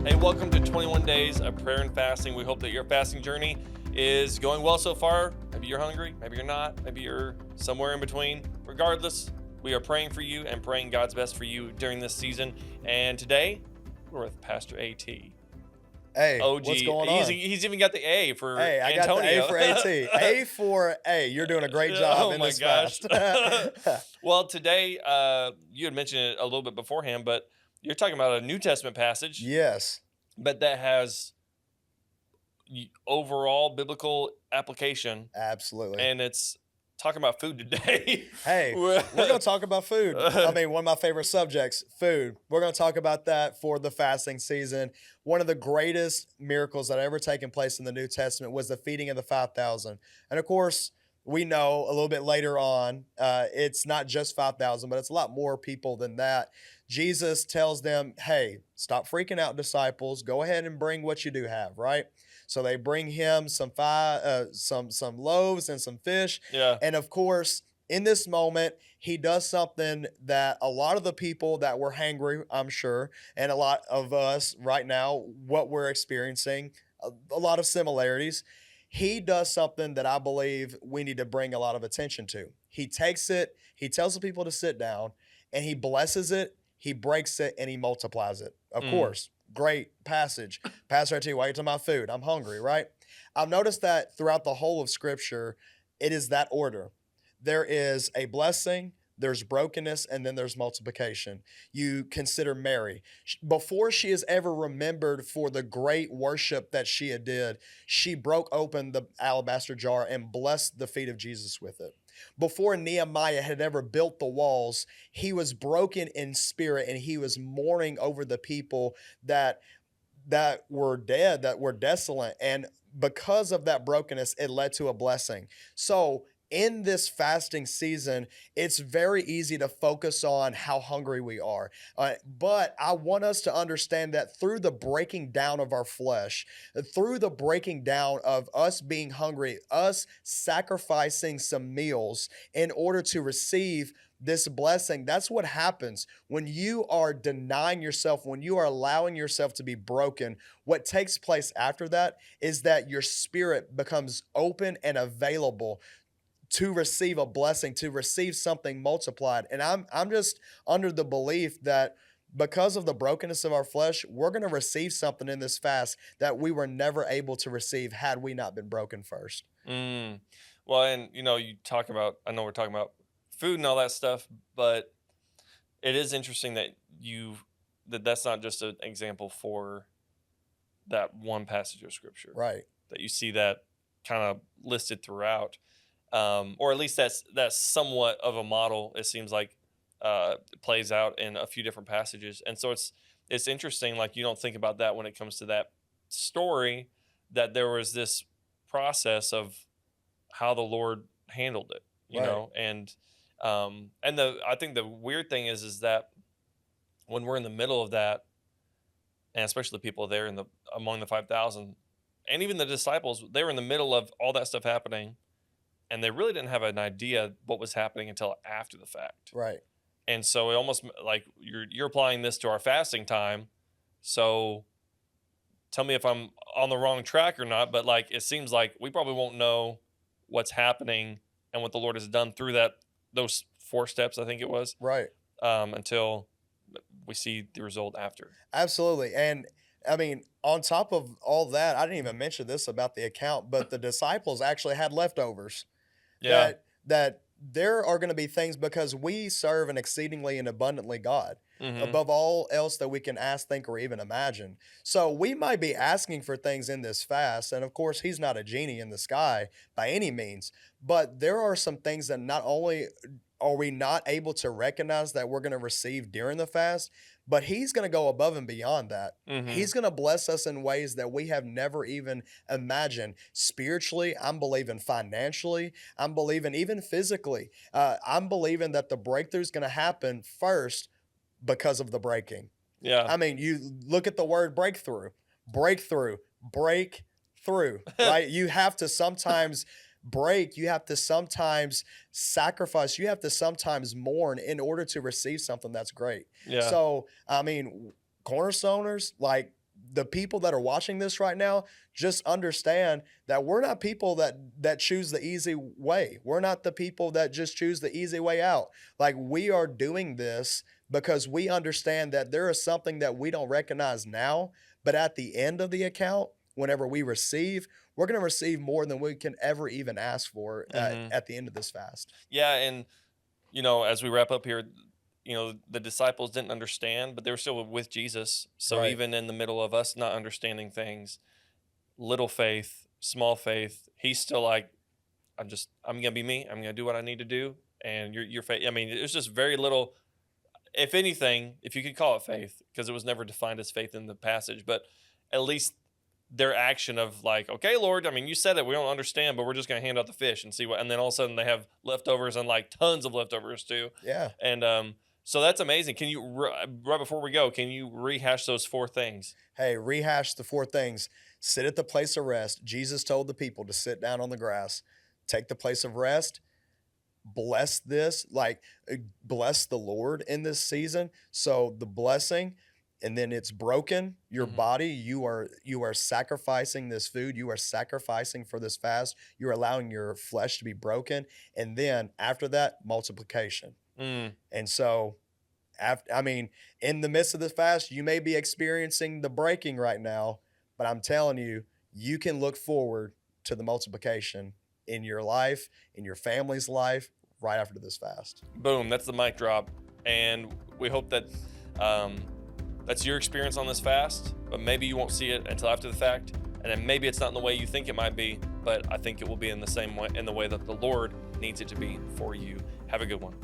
Hey, welcome to 21 Days of Prayer and Fasting. We hope that your fasting journey is going well so far. Maybe you're hungry, maybe you're not, maybe you're somewhere in between. Regardless, we are praying for you and praying God's best for you during this season. And today, we're with Pastor AT. Hey, OG. what's going He's on? even got the A for Hey, I Antonio. got the A for AT. A for A. You're doing a great job in this fast. Well, today, you had mentioned it a little bit beforehand, but you're talking about a New Testament passage, Yes, but that has overall biblical application, absolutely. and it's talking about food today. Hey, we're going to talk about food. I mean, one of my favorite subjects, food. We're going to talk about that for the fasting season. One of the greatest miracles that ever taken place in the New Testament was the feeding of the 5,000. And of course, we know a little bit later on, it's not just 5,000, but it's a lot more people than that. Jesus tells them, hey, stop freaking out, disciples. Go ahead and bring what you do have, right? So they bring him some loaves and some fish. Yeah. And of course, in this moment, he does something that a lot of the people that were hangry, I'm sure, and a lot of us right now, what we're experiencing, a lot of similarities. He does something that I believe we need to bring a lot of attention to. He takes it, he tells the people to sit down, and he blesses it, he breaks it, and he multiplies it. Of course, great passage. Pastor, I tell you, why are you talking about food? I'm hungry, right? I've noticed that throughout the whole of Scripture, it is that order. There is a blessing, there's brokenness, and then there's multiplication. You consider Mary. Before she is ever remembered for the great worship that she had did, she broke open the alabaster jar and blessed the feet of Jesus with it. Before Nehemiah had ever built the walls, he was broken in spirit and he was mourning over the people that were dead, that were desolate. And because of that brokenness, it led to a blessing. So in this fasting season, it's very easy to focus on how hungry we are. But I want us to understand that through the breaking down of our flesh, through the breaking down of us being hungry, us sacrificing some meals in order to receive this blessing, that's what happens when you are denying yourself, when you are allowing yourself to be broken. What takes place after that is that your spirit becomes open and available to receive a blessing, to receive something multiplied. And I'm just under the belief that because of the brokenness of our flesh, we're going to receive something in this fast that we were never able to receive had we not been broken first. Well, and you talk about, I know we're talking about food and all that stuff, but it is interesting that that's not just an example for that one passage of scripture, Right. that you see that kind of listed throughout. Or at least that's somewhat of a model. It seems like plays out in a few different passages, and so it's interesting. Like, you don't think about that when it comes to that story, that there was this process of how the Lord handled it, you Right. know, and I think the weird thing is that when we're in the middle of that, and especially the people there among the 5,000, and even the disciples, they were in the middle of all that stuff happening. And they really didn't have an idea what was happening until after the fact. Right. And so it almost like you're applying this to our fasting time. So tell me if I'm on the wrong track or not, but like, it seems like we probably won't know what's happening and what the Lord has done through those 4 steps, I think it was. Right. Until we see the result after. Absolutely. And I mean, on top of all that, I didn't even mention this about the account, but the disciples actually had leftovers. Yeah. That there are going to be things, because we serve an exceedingly and abundantly God, Mhm. above all else that we can ask, think, or even imagine. So we might be asking for things in this fast, and of course, he's not a genie in the sky by any means, but there are some things that not only are we not able to recognize that we're going to receive during the fast, but he's going to go above and beyond that. Mhm. He's going to bless us in ways that we have never even imagined. Spiritually, I'm believing financially, I'm believing even physically. I'm believing that the breakthrough is going to happen first because of the breaking. Yeah. I mean, you look at the word breakthrough, break through, right? You have to sometimes break, you have to sometimes sacrifice, you have to sometimes mourn in order to receive something that's great. Yeah. So, I mean, cornerstoners, like, the people that are watching this right now, just understand that we're not people that choose the easy way. We're not the people that just choose the easy way out. Like, we are doing this because we understand that there is something that we don't recognize now, but at the end of the account, whenever we receive, we're going to receive more than we can ever even ask for Mhm. at the end of this fast. Yeah, and as we wrap up here, the disciples didn't understand, but they were still with Jesus. So Right. even in the middle of us not understanding things, little faith, small faith, he's still like, I'm gonna be me. I'm gonna do what I need to do, and your faith. I mean, it's just very little, if anything, if you could call it faith, because it was never defined as faith in the passage, but at least their action of like, okay, Lord, I mean, you said it, we don't understand, but we're just gonna hand out the fish and see what. And then all of a sudden they have leftovers and like tons of leftovers too. Yeah. And so that's amazing. Can you right before we go, can you rehash those four things? Hey, rehash the four things. Sit at the place of rest. Jesus told the people to sit down on the grass. Take the place of rest. Bless this, bless the Lord in this season. So the blessing, and then it's broken. Your Mhm. body, you are sacrificing this food. You are sacrificing for this fast. You're allowing your flesh to be broken, and then after that, multiplication. Mm, And so, I mean, in the midst of this fast, you may be experiencing the breaking right now, but I'm telling you, you can look forward to the multiplication in your life, in your family's life, right after this fast. boom, that's the mic drop. And we hope that that's your experience on this fast, but maybe you won't see it until after the fact. And then maybe it's not in the way you think it might be, but I think it will be in the same way, in the way that the Lord needs it to be for you. Have a good one.